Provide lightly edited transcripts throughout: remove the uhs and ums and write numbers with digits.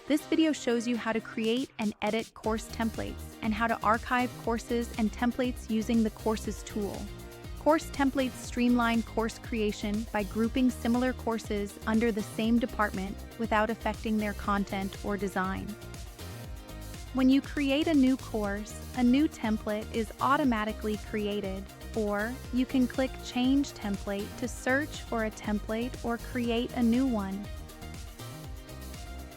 This video shows you how to create and edit course templates and how to archive courses and templates using the Courses tool. Course templates streamline course creation by grouping similar courses under the same department without affecting their content or design. When you create a new course, a new template is automatically created, or you can click Change Template to search for a template or create a new one.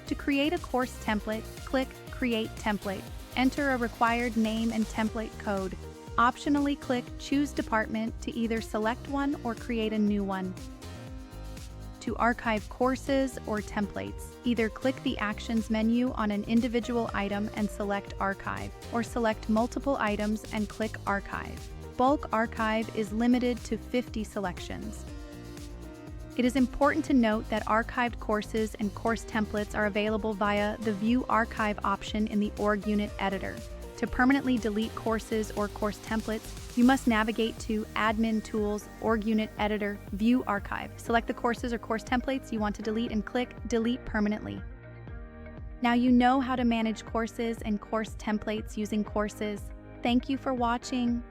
To create a course template, click Create Template. Enter a required name and template code. Optionally click Choose Department to either select one or create a new one. To archive courses or templates, either click the Actions menu on an individual item and select Archive, or select multiple items and click Archive. Bulk archive is limited to 50 selections. It is important to note that archived courses and course templates are available via the View Archive option in the org unit editor. To permanently delete courses or course templates, you must navigate to Admin Tools, Org Unit Editor, View Archive. Select the courses or course templates you want to delete and click Delete Permanently. Now you know how to manage courses and course templates using Courses. Thank you for watching.